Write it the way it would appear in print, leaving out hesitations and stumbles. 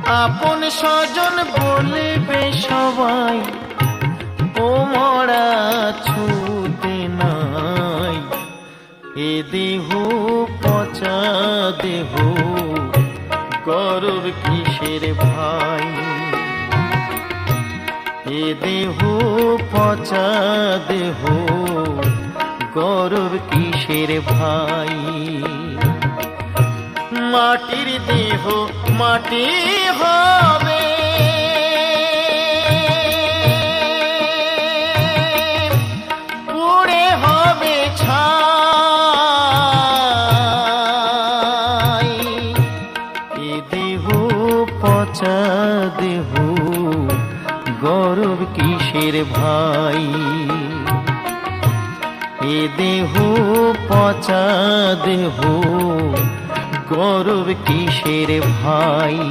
আপন স্বজন বলবে সবাই, ও মরা ছুতে নাই। এ দেহ পচা দেহ, গর্ব কিসের ভাই? এ দেহ পচা দেহ, গর্ব কিসের ভাই? মাটির দেহ মাটি হবে, পুড়ে হবে ছাই। এ দেহ পচা দেহ, গর্ব কিসের ভাই? এ দেহ পচা দেহ, গর্ব কিসের ভাই?